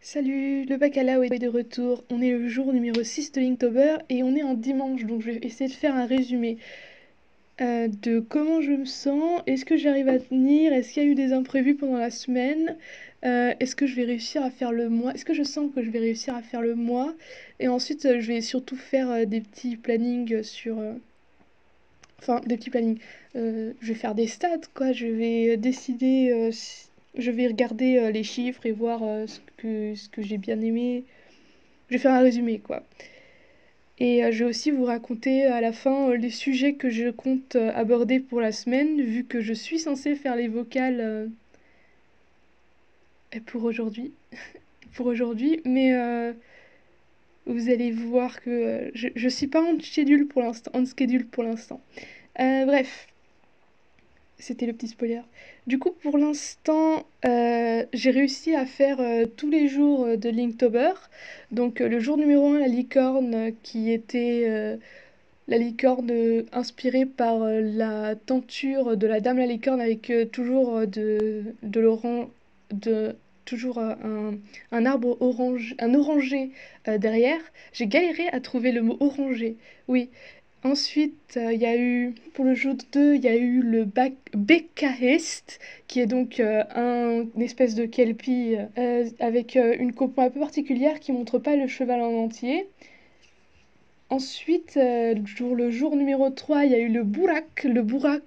Salut, le bacalao est de retour. On est le jour numéro 6 de Linktober et on est un dimanche, donc je vais essayer de faire un résumé de comment je me sens, est-ce que j'arrive à tenir, est-ce qu'il y a eu des imprévus pendant la semaine, est-ce que je vais réussir à faire le mois, est-ce que je sens que je vais réussir à faire le mois, et ensuite je vais surtout faire des petits plannings sur... Enfin, des petits plannings. Je vais faire des stats, quoi. Je vais décider. Je vais regarder les chiffres et voir ce que j'ai bien aimé. Je vais faire un résumé, quoi. Et je vais aussi vous raconter à la fin les sujets que je compte aborder pour la semaine, vu que je suis censée faire les vocales pour aujourd'hui. Pour aujourd'hui, mais vous allez voir que je suis pas en schedule pour l'instant. On schedule pour l'instant. Bref. C'était le petit spoiler. Du coup, pour l'instant, j'ai réussi à faire tous les jours de Linktober. Donc, le jour numéro 1, la licorne, qui était la licorne inspirée par la tenture de la Dame la licorne avec toujours de l'orange, de toujours un arbre orange, un oranger derrière. J'ai galéré à trouver le mot oranger. Oui. Ensuite, il y a eu, pour le jour 2, il y a eu le Bekahest, qui est donc une espèce de kelpie avec une compo un peu particulière qui montre pas le cheval en entier. Ensuite, le jour numéro 3, il y a eu le Burak. Le Burak,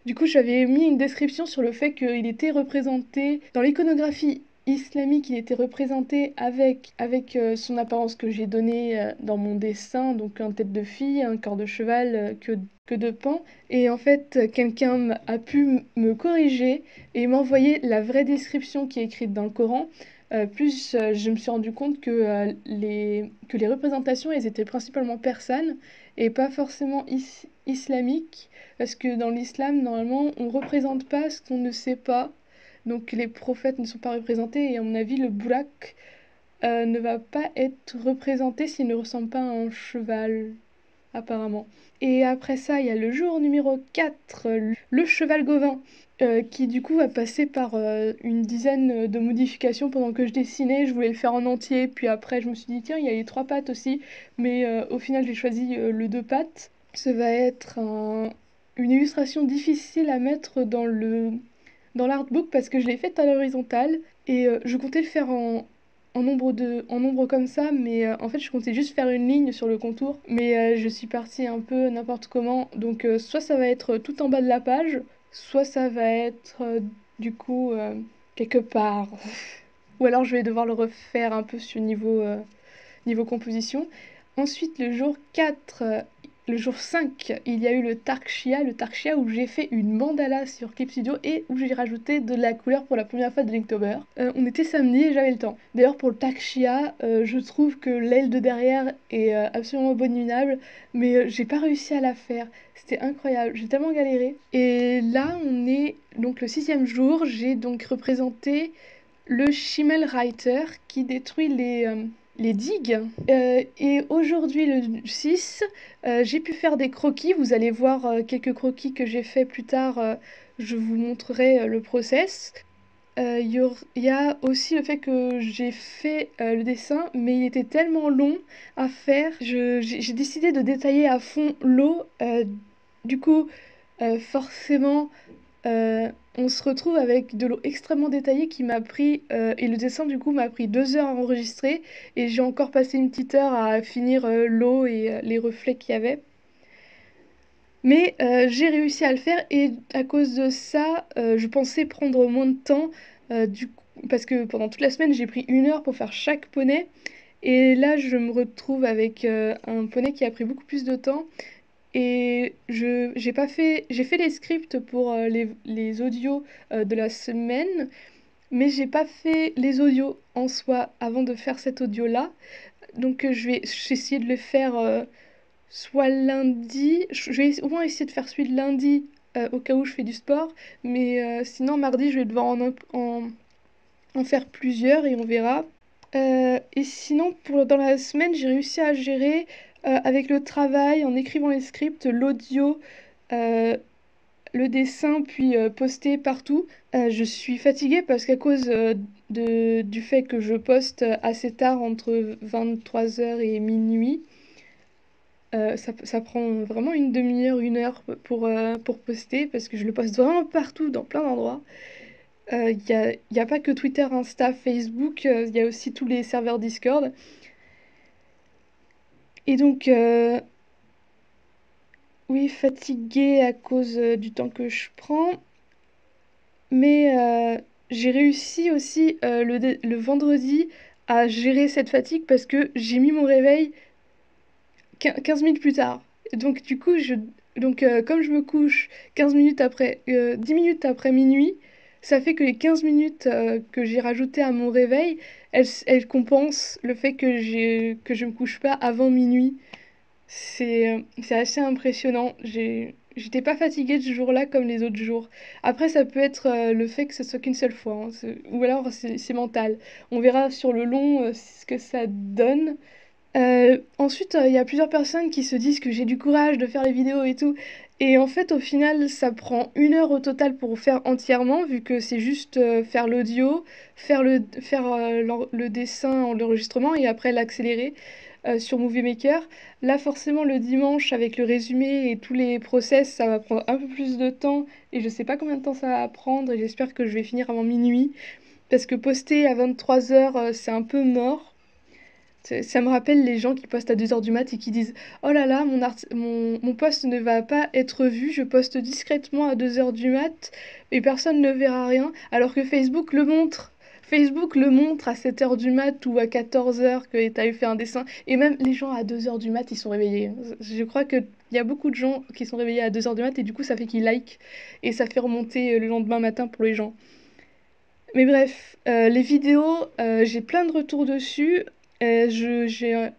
du coup, j'avais mis une description sur le fait qu'il était représenté dans l'iconographie islamique, il était représenté avec son apparence que j'ai donnée dans mon dessin, donc un tête de fille, un corps de cheval, que de pan. Et en fait, quelqu'un a pu me corriger et m'envoyer la vraie description qui est écrite dans le Coran. Plus je me suis rendu compte que les représentations, elles étaient principalement persanes et pas forcément islamiques, parce que dans l'islam, normalement, on ne représente pas ce qu'on ne sait pas, donc les prophètes ne sont pas représentés, et à mon avis, le Burak ne va pas être représenté s'il ne ressemble pas à un cheval, apparemment. Et après ça, il y a le jour numéro 4, le cheval Gauvin, qui du coup va passer par une dizaine de modifications pendant que je dessinais. Je voulais le faire en entier, puis après je me suis dit tiens, il y a les 3 pattes aussi, mais au final j'ai choisi le 2 pattes. Ça va être une illustration difficile à mettre dans l'artbook parce que je l'ai faite à l'horizontale et je comptais le faire en nombre comme ça, mais en fait je comptais juste faire une ligne sur le contour, mais je suis partie un peu n'importe comment, donc soit ça va être tout en bas de la page, soit ça va être du coup quelque part, ou alors je vais devoir le refaire un peu sur niveau composition. Ensuite, le jour 4, le jour 5, il y a eu le Tarkshia où j'ai fait une mandala sur Clip Studio et où j'ai rajouté de la couleur pour la première fois de Linktober. On était samedi et j'avais le temps. D'ailleurs, pour le Tarkshia, je trouve que l'aile de derrière est absolument abominable, mais j'ai pas réussi à la faire. C'était incroyable, j'ai tellement galéré. Et là, on est donc le 6e jour, j'ai donc représenté le Schimmelreiter qui détruit les digues. Et aujourd'hui, le 6, j'ai pu faire des croquis. Vous allez voir quelques croquis que j'ai fait plus tard. Je vous montrerai le process. Il y a aussi le fait que j'ai fait le dessin, mais il était tellement long à faire. J'ai décidé de détailler à fond l'eau. Du coup, forcément, on se retrouve avec de l'eau extrêmement détaillée qui m'a pris, et le dessin du coup m'a pris 2 heures à enregistrer, et j'ai encore passé une petite heure à finir l'eau et les reflets qu'il y avait. Mais j'ai réussi à le faire, et à cause de ça, je pensais prendre moins de temps, parce que pendant toute la semaine j'ai pris 1 heure pour faire chaque poney, et là je me retrouve avec un poney qui a pris beaucoup plus de temps. Et j'ai fait les scripts pour les audios de la semaine, mais j'ai pas fait les audios en soi avant de faire cet audio-là. Donc j'ai essayé de le faire soit lundi, je vais au moins essayer de faire celui de lundi au cas où je fais du sport, mais sinon mardi je vais devoir en faire plusieurs et on verra. Et sinon, dans la semaine, j'ai réussi à gérer avec le travail, en écrivant les scripts, l'audio, euh, le dessin puis poster partout. Je suis fatiguée parce qu'à cause du fait que je poste assez tard, entre 23 heures et minuit, ça prend vraiment une demi-heure, une heure pour poster parce que je le poste vraiment partout, dans plein d'endroits. Y a pas que Twitter, Insta, Facebook, il y a aussi tous les serveurs Discord. Et donc, oui, fatiguée à cause du temps que je prends. Mais j'ai réussi aussi le vendredi à gérer cette fatigue parce que j'ai mis mon réveil 15 minutes plus tard. Donc du coup, comme je me couche 15 minutes après, 10 minutes après minuit, ça fait que les 15 minutes que j'ai rajoutées à mon réveil, elles compensent le fait que je me couche pas avant minuit. C'est assez impressionnant. J'étais pas fatiguée ce jour-là comme les autres jours. Après, ça peut être le fait que ce soit qu'une seule fois, hein, ou alors c'est mental. On verra sur le long ce que ça donne. Ensuite, il y a plusieurs personnes qui se disent que j'ai du courage de faire les vidéos et tout. Et en fait, au final, ça prend 1 heure au total pour faire entièrement, vu que c'est juste faire l'audio, faire le dessin, l'enregistrement et après l'accélérer sur Movie Maker. Là, forcément, le dimanche, avec le résumé et tous les process, ça va prendre un peu plus de temps. Et je sais pas combien de temps ça va prendre. Et j'espère que je vais finir avant minuit. Parce que poster à 23 heures, c'est un peu mort. Ça me rappelle les gens qui postent à 2 heures du mat et qui disent: «Oh là là, mon post ne va pas être vu, je poste discrètement à 2 heures du mat et personne ne verra rien», alors que Facebook le montre. Facebook le montre à 7 heures du mat ou à 14 heures que tu as fait un dessin. Et même les gens à 2 heures du mat, ils sont réveillés. Je crois qu'il y a beaucoup de gens qui sont réveillés à 2 heures du mat et du coup, ça fait qu'ils like et ça fait remonter le lendemain matin pour les gens. Mais bref, les vidéos, j'ai plein de retours dessus. J'ai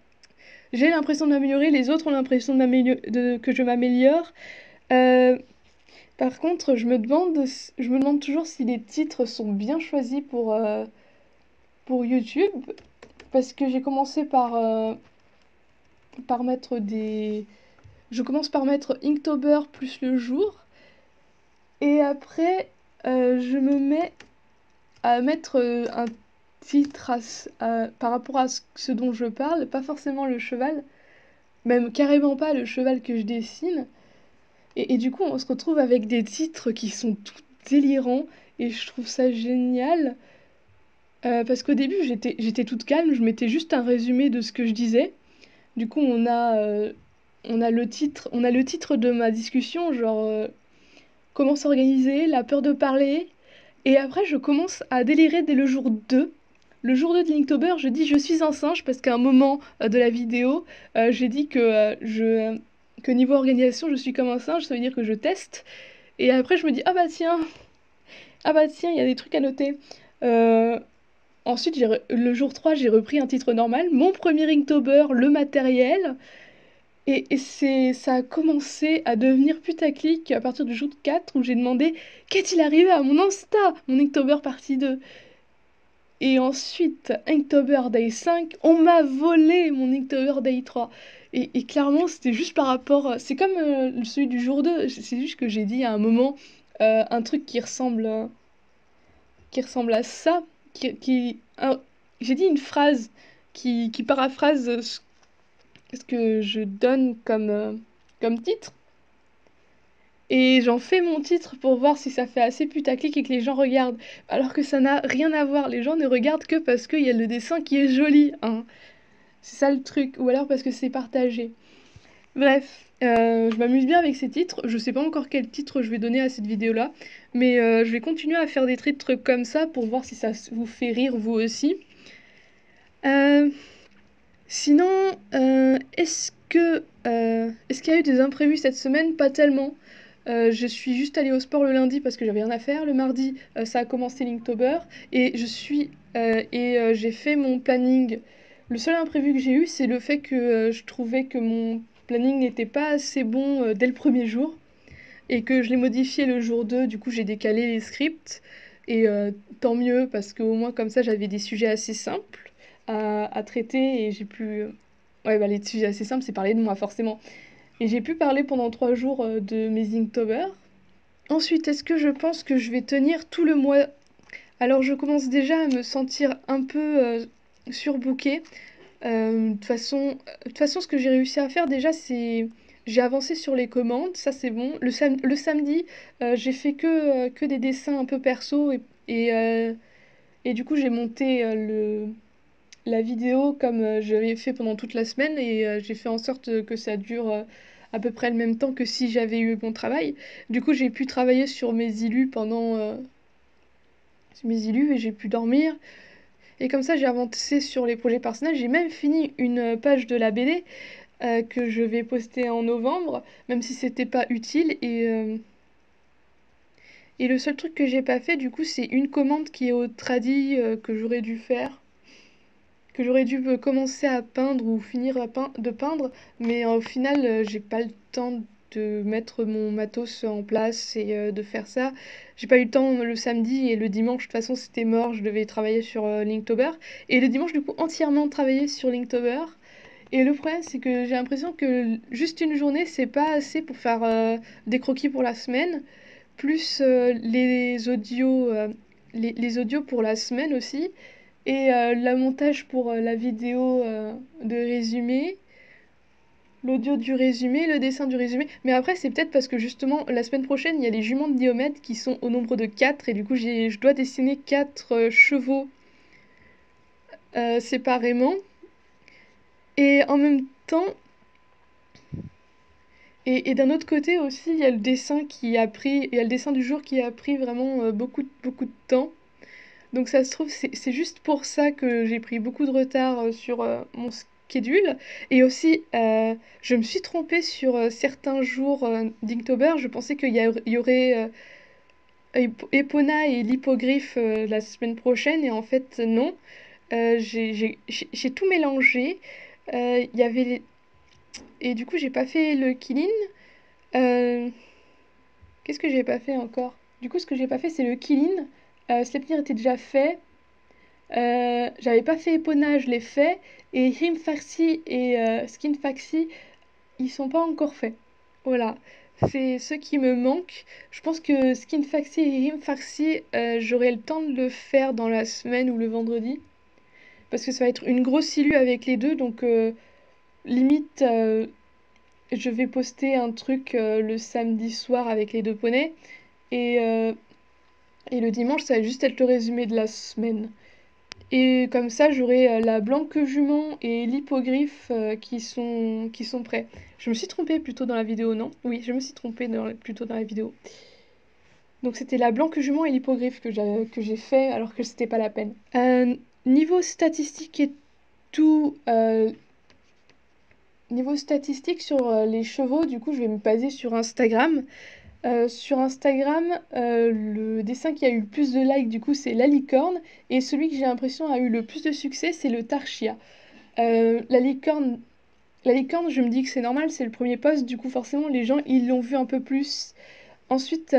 l'impression de m'améliorer, les autres ont l'impression que je m'améliore. Euh, Par contre, je me demande toujours si les titres sont bien choisis pour YouTube, parce que j'ai commencé par mettre des... Je commence par mettre Inktober plus le jour, et après, je me mets à mettre un titre par rapport à ce dont je parle, pas forcément le cheval, même carrément pas le cheval que je dessine. Et du coup, on se retrouve avec des titres qui sont tout délirants, et je trouve ça génial. Parce qu'au début, j'étais toute calme, je mettais juste un résumé de ce que je disais. Du coup, on a le titre de ma discussion, genre comment s'organiser, la peur de parler. Et après, je commence à délirer dès le jour 2. Le jour 2 de Linktober, je dis je suis un singe parce qu'à un moment de la vidéo, j'ai dit que niveau organisation, je suis comme un singe, ça veut dire que je teste. Et après, je me dis ah bah tiens, il y a des trucs à noter. Euh, Ensuite, le jour 3, j'ai repris un titre normal, mon premier Inktober, le matériel. Ça a commencé à devenir putaclic à partir du jour 4 où j'ai demandé qu'est-il arrivé à mon Insta, mon Inktober partie 2. Et ensuite, Inktober Day 5, on m'a volé mon Inktober Day 3. Et clairement, c'était juste par rapport... C'est comme celui du jour 2, c'est juste que j'ai dit à un moment un truc qui ressemble à ça. J'ai dit une phrase qui paraphrase ce que je donne comme titre. Et j'en fais mon titre pour voir si ça fait assez putaclic et que les gens regardent. Alors que ça n'a rien à voir. Les gens ne regardent que parce qu'il y a le dessin qui est joli, hein. C'est ça le truc. Ou alors parce que c'est partagé. Bref, je m'amuse bien avec ces titres. Je sais pas encore quel titre je vais donner à cette vidéo-là. Mais je vais continuer à faire des titres comme ça pour voir si ça vous fait rire vous aussi. Euh, Sinon, est-ce qu'il y a eu des imprévus cette semaine? Pas tellement. Je suis juste allée au sport le lundi parce que j'avais rien à faire. Le mardi, ça a commencé Linktober et j'ai fait mon planning. Le seul imprévu que j'ai eu, c'est le fait que je trouvais que mon planning n'était pas assez bon dès le premier jour et que je l'ai modifié le jour 2. Du coup, j'ai décalé les scripts et tant mieux parce qu'au moins comme ça, j'avais des sujets assez simples à traiter et j'ai pu... Ouais, bah, les sujets assez simples, c'est parler de moi forcément. Et j'ai pu parler pendant 3 jours de mes Inktober. Ensuite, est-ce que je pense que je vais tenir tout le mois? Alors je commence déjà à me sentir un peu surbookée. De toute façon, ce que j'ai réussi à faire déjà, c'est j'ai avancé sur les commandes, ça c'est bon. Le samedi, j'ai fait que des dessins un peu perso et du coup j'ai monté la vidéo comme j'avais fait pendant toute la semaine et j'ai fait en sorte que ça dure à peu près le même temps que si j'avais eu mon travail. Du coup j'ai pu travailler sur mes illus et j'ai pu dormir. Et comme ça, j'ai avancé sur les projets personnels. J'ai même fini une page de la BD que je vais poster en novembre, même si c'était pas utile. Et le seul truc que j'ai pas fait, du coup, c'est une commande qui est au tradi que j'aurais dû faire, que j'aurais dû commencer à peindre ou finir de peindre, mais au final, j'ai pas le temps de mettre mon matos en place et de faire ça. J'ai pas eu le temps le samedi et le dimanche, de toute façon, c'était mort, je devais travailler sur Linktober. Et le dimanche, du coup, entièrement travailler sur Linktober. Et le problème, c'est que j'ai l'impression que juste une journée, c'est pas assez pour faire des croquis pour la semaine, plus les audios pour la semaine aussi, et le montage pour la vidéo de résumé, l'audio du résumé, le dessin du résumé. Mais après, c'est peut-être parce que justement, la semaine prochaine, il y a les juments de Diomède qui sont au nombre de 4, et du coup, je dois dessiner 4 chevaux séparément. Et en même temps, et d'un autre côté aussi, il y a le dessin il y a le dessin du jour qui a pris vraiment beaucoup de temps. Donc ça se trouve, c'est juste pour ça que j'ai pris beaucoup de retard sur mon schedule. Et aussi, je me suis trompée sur certains jours d'Inktober. Je pensais il y aurait Epona et l'hippogriffe la semaine prochaine, et en fait, non. J'ai tout mélangé. Il y avait Et du coup, j'ai pas fait le Killin. Euh, Qu'est-ce que j'ai pas fait encore? Du coup, ce que j'ai pas fait, c'est le Killin. Sleipnir était déjà fait. J'avais pas fait Epona, je l'ai fait. Et Hrim Farsi et Skin Faxi, ils sont pas encore faits. Voilà. C'est ceux qui me manquent. Je pense que Skin Faxi et Hrim Farsi, j'aurai le temps de le faire dans la semaine ou le vendredi. Parce que ça va être une grosse illu avec les deux. Donc, limite, je vais poster un truc le samedi soir avec les deux poneys. Et, euh, et le dimanche, ça va juste être le résumé de la semaine. Et comme ça, j'aurai la blanque jument et l'hippogriffe qui sont prêts. Je me suis trompée plutôt dans la vidéo, non? Oui, je me suis trompée plutôt dans la vidéo. Donc c'était la blanque jument et l'hippogriffe que j'ai fait alors que c'était pas la peine. Niveau statistique et tout, niveau statistique sur les chevaux, du coup, je vais me baser sur Instagram. Sur Instagram, le dessin qui a eu le plus de likes, du coup, c'est la licorne. Et celui que j'ai l'impression a eu le plus de succès, c'est le Tarchia. La licorne, je me dis que c'est normal, c'est le premier post. Du coup, forcément, les gens, ils l'ont vu un peu plus. Ensuite,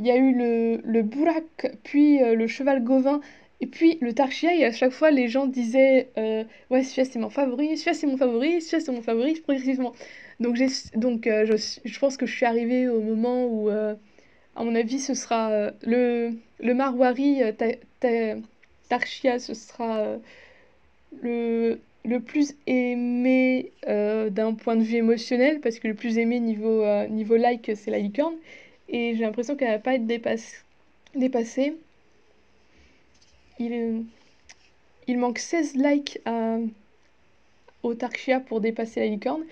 il y a eu le Bourak, puis le cheval Gauvin, et puis le Tarchia. Et à chaque fois, les gens disaient ouais, celui-là c'est mon favori, celui-là c'est mon favori, celui-là c'est mon favori, progressivement. Je pense que je suis arrivée au moment où, à mon avis, ce sera le Marwari Tarchia, ce sera le plus aimé d'un point de vue émotionnel, parce que le plus aimé niveau like, c'est la licorne. Et j'ai l'impression qu'elle va pas être dépassée. Il, il manque 16 likes au Tarchia pour dépasser la licorne.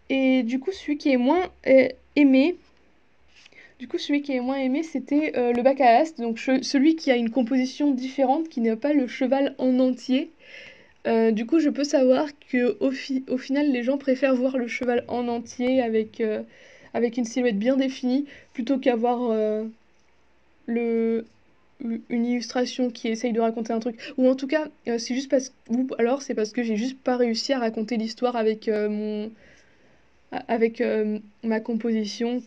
Et du coup, aimé, celui qui est moins aimé, c'était le bac à Ast, donc celui qui a une composition différente, qui n'est pas le cheval en entier. Du coup, je peux savoir que au final, les gens préfèrent voir le cheval en entier avec une silhouette bien définie, plutôt qu'avoir le, une illustration qui essaye de raconter un truc. Ou en tout cas, c'est juste parce ou alors c'est parce que j'ai juste pas réussi à raconter l'histoire avec ma composition.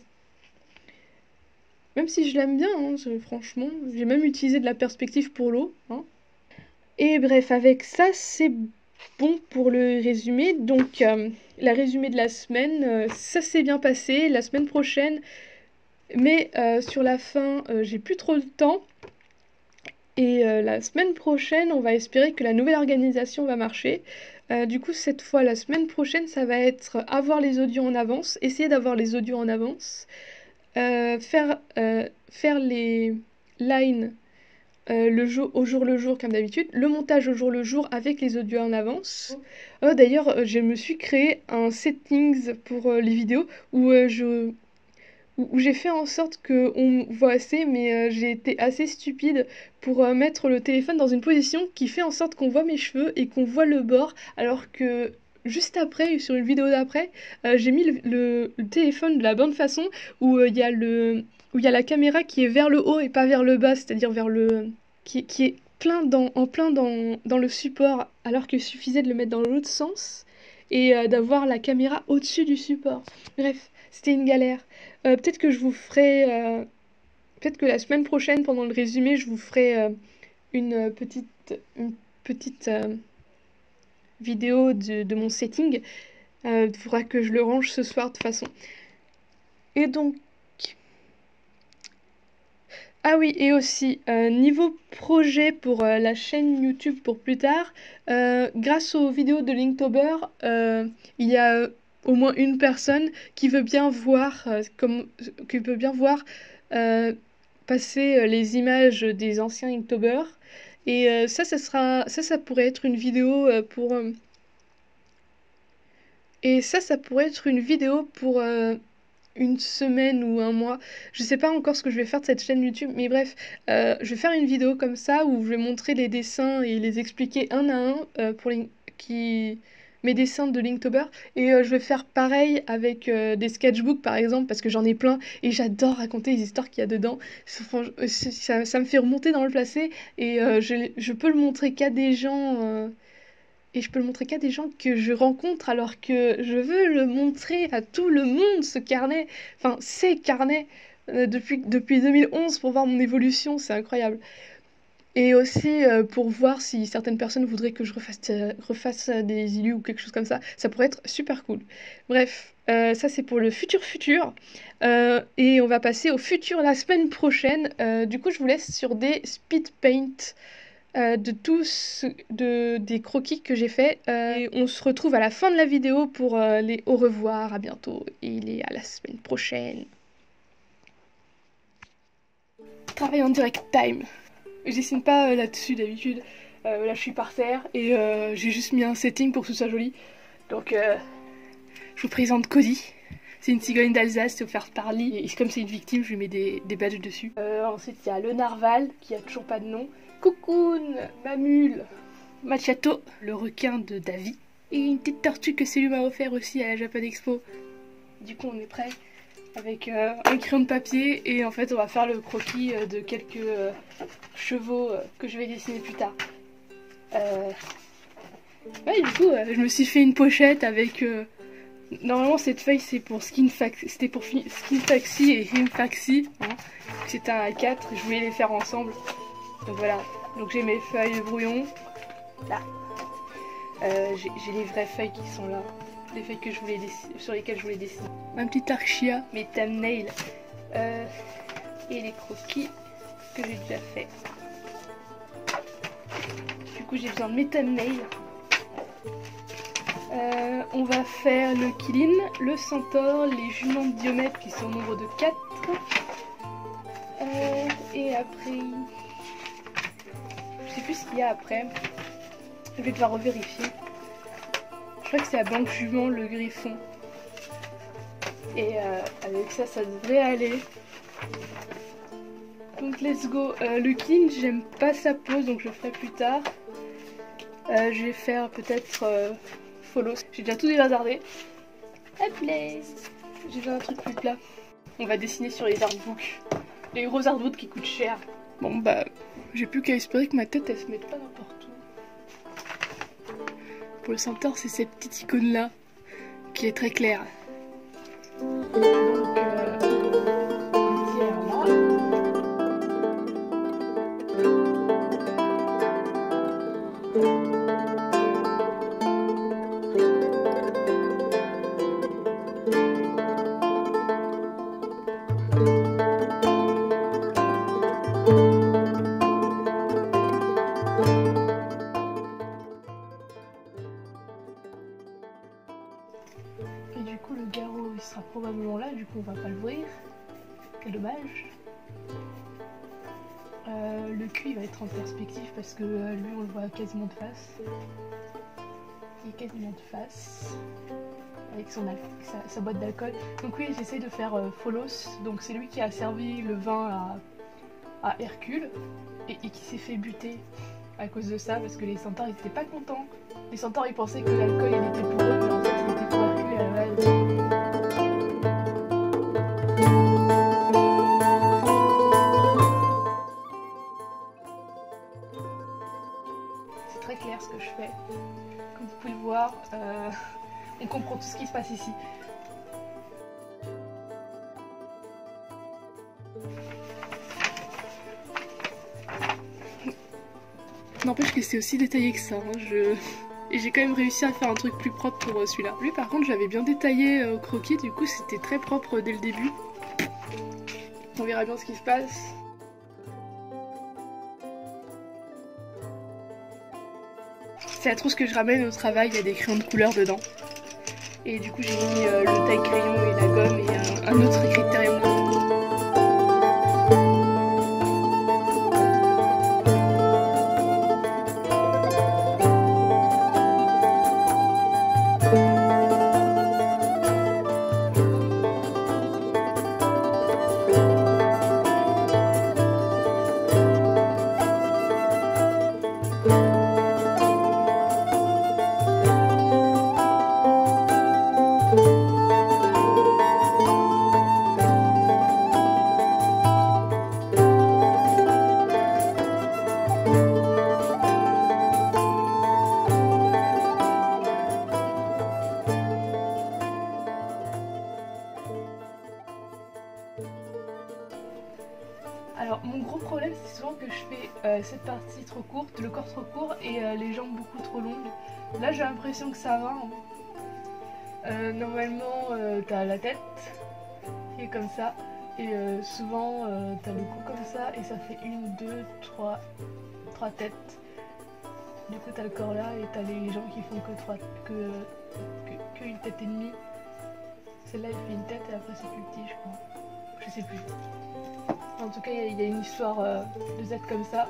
Même si je l'aime bien, hein, franchement, j'ai même utilisé de la perspective pour l'eau, hein. Et bref, avec ça, c'est Bon, pour le résumé, donc la résumé de la semaine, ça s'est bien passé. La semaine prochaine, mais sur la fin, j'ai plus trop de temps. Et la semaine prochaine, on va espérer que la nouvelle organisation va marcher. Du coup, cette fois, la semaine prochaine, ça va être avoir les audios en avance, essayer d'avoir les audios en avance, faire les lines au jour le jour comme d'habitude, le montage au jour le jour avec les audios en avance. D'ailleurs, je me suis créé un settings pour les vidéos où j'ai fait en sorte qu'on voit assez, mais j'ai été assez stupide pour mettre le téléphone dans une position qui fait en sorte qu'on voit mes cheveux et qu'on voit le bord, alors que juste après, sur une vidéo d'après, j'ai mis le téléphone de la bonne façon où où il y a la caméra qui est vers le haut et pas vers le bas, c'est-à-dire vers le qui est en plein dans le support, alors qu'il suffisait de le mettre dans l'autre sens et d'avoir la caméra au-dessus du support. Bref, c'était une galère. Peut-être que je vous ferai, peut-être que la semaine prochaine, pendant le résumé, je vous ferai une petite vidéo de mon setting. Il faudra que je le range ce soir de toute façon. Et donc, ah oui, et aussi, niveau projet pour la chaîne YouTube pour plus tard, grâce aux vidéos de Linktober, il y a au moins une personne qui veut bien voir, qui veut bien voir passer les images des anciens Linktober. Et ça pourrait être une vidéo ça pourrait être une vidéo pour une semaine ou un mois. Je sais pas encore ce que je vais faire de cette chaîne YouTube, mais bref, je vais faire une vidéo comme ça où je vais montrer les dessins et les expliquer un à un mes dessins de Linktober. Et je vais faire pareil avec des sketchbooks par exemple, parce que j'en ai plein et j'adore raconter les histoires qu'il y a dedans. Ça me fait remonter dans le passé et je peux le montrer qu'à des gens. Et je peux le montrer qu'à des gens que je rencontre alors que je veux le montrer à tout le monde, ce carnet. Enfin, ces carnets depuis 2011 pour voir mon évolution, c'est incroyable. Et aussi pour voir si certaines personnes voudraient que je refasse des illus ou quelque chose comme ça pourrait être super cool. Bref, ça c'est pour le futur. Et on va passer au futur la semaine prochaine. Du coup, je vous laisse sur des speed paint des croquis que j'ai fait. Et on se retrouve à la fin de la vidéo pour les au revoir, à bientôt et à la semaine prochaine. Travail en direct time. Je dessine pas là-dessus d'habitude. Là je suis par terre et j'ai juste mis un setting pour que ce soit joli. Donc je vous présente Cody. C'est une cigogne d'Alsace, c'est offert par Lee. Et comme c'est une victime, je lui mets des badges dessus. Ensuite il y a le narval qui a toujours pas de nom. Cocoon, Mamule, Machato, le requin de Davy. Et une petite tortue que Célu m'a offert aussi à la Japan Expo. Du coup on est prêt avec un crayon de papier et en fait on va faire le croquis de quelques chevaux que je vais dessiner plus tard. Ouais, du coup je me suis fait une pochette avec... Normalement cette feuille c'est pour c'était pour Skinfaxi et Himfaxi. Hein. C'était un A4, je voulais les faire ensemble. Donc voilà, donc j'ai mes feuilles de brouillon, là. J'ai les vraies feuilles qui sont là, les feuilles que je voulais sur lesquelles je voulais dessiner. Ma petite archia, mes thumbnails et les croquis que j'ai déjà fait. Du coup j'ai besoin de mes thumbnails. On va faire le Kilin, le centaure, les juments de Diomètre qui sont au nombre de 4. Et après... Je sais plus ce qu'il y a après. Je vais devoir revérifier. Je crois que c'est la banque jument, le griffon. Et avec ça, ça devrait aller. Donc let's go. Le King, j'aime pas sa pose, donc je le ferai plus tard. Je vais faire peut-être follow. J'ai déjà tout débazardé. Hop là. J'ai besoin d'un truc plus plat. On va dessiner sur les artbooks. Les gros artbooks qui coûtent cher. Bon bah, j'ai plus qu'à espérer que ma tête elle se mette pas n'importe où. Pour le centaure, c'est cette petite icône là qui est très claire. Donc du coup on va pas l'ouvrir. Quel dommage. Le cul il va être en perspective parce que lui on le voit quasiment de face. Il est quasiment de face. Avec sa boîte d'alcool. Donc oui, j'essaie de faire Pholos. Donc c'est lui qui a servi le vin à Hercule et qui s'est fait buter à cause de ça parce que les centaures ils étaient pas contents. Les centaures ils pensaient que l'alcool il était pour eux mais en fait il était pour Hercule à la base. C'est très clair ce que je fais. Comme vous pouvez le voir, on comprend tout ce qui se passe ici. N'empêche que c'est aussi détaillé que ça. Hein. Et j'ai quand même réussi à faire un truc plus propre pour celui-là. Lui par contre j'avais bien détaillé au croquis, du coup c'était très propre dès le début. On verra bien ce qui se passe. C'est la trousse que je ramène au travail, il y a des crayons de couleur dedans. Et du coup j'ai mis le taille-crayon et la gomme et un autre critérium dedans. Alors mon gros problème c'est souvent que je fais cette partie trop courte, le corps trop court et les jambes beaucoup trop longues. Là j'ai l'impression que ça va. Hein. Normalement t'as la tête qui est comme ça et souvent t'as le cou comme ça et ça fait 1, 2, 3 têtes. Du coup t'as le corps là et t'as les jambes qui font que une tête et demie. Celle-là elle fait une tête et après c'est plus petit je crois. Je sais plus. En tout cas, il y a une histoire de Z comme ça.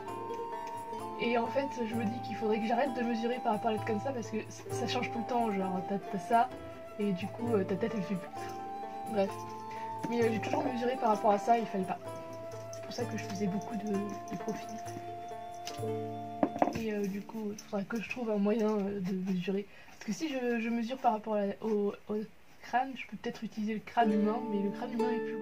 Et en fait, je me dis qu'il faudrait que j'arrête de mesurer par rapport à l'être comme ça parce que ça change tout le temps. Genre, t'as ça et du coup, ta tête elle fait plus. Bref. Mais j'ai toujours mesuré par rapport à ça et il fallait pas. C'est pour ça que je faisais beaucoup de profils. Et du coup, il faudra que je trouve un moyen de mesurer. Parce que si je mesure par rapport au crâne, je peux peut-être utiliser le crâne humain, mais le crâne humain est plus haut.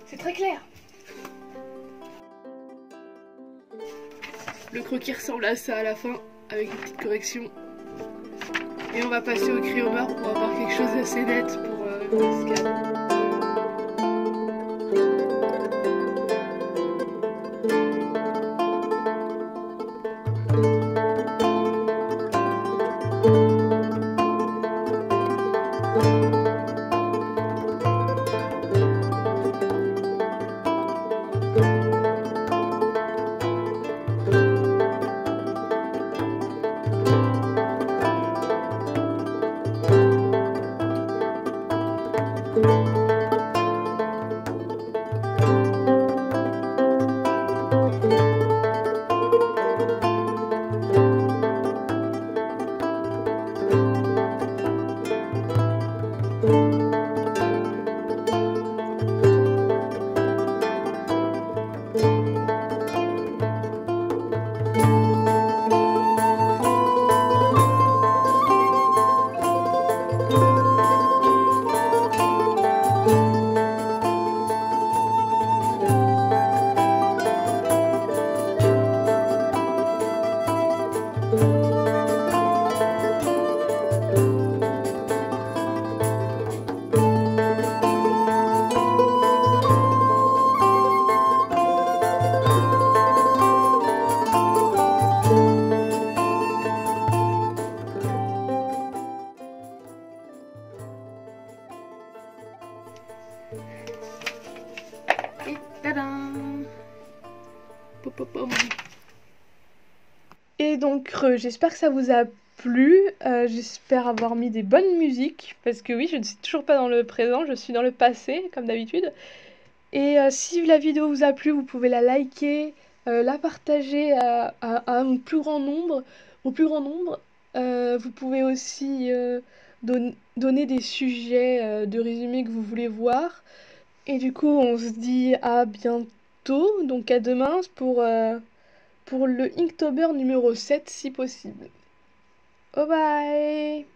C'est très clair. Le croquis ressemble à ça à la fin, avec une petite correction. Et on va passer au cryomeur pour avoir quelque chose d'assez net pour Pascal. Et tadam! Pom. Et donc, j'espère que ça vous a plu. J'espère avoir mis des bonnes musiques. Parce que oui, je ne suis toujours pas dans le présent, je suis dans le passé, comme d'habitude. Et si la vidéo vous a plu, vous pouvez la liker, la partager à un plus grand nombre, au plus grand nombre. Vous pouvez aussi donner des sujets de résumé que vous voulez voir. Et du coup, on se dit à bientôt, donc à demain pour le Inktober numéro 7 si possible. Bye bye!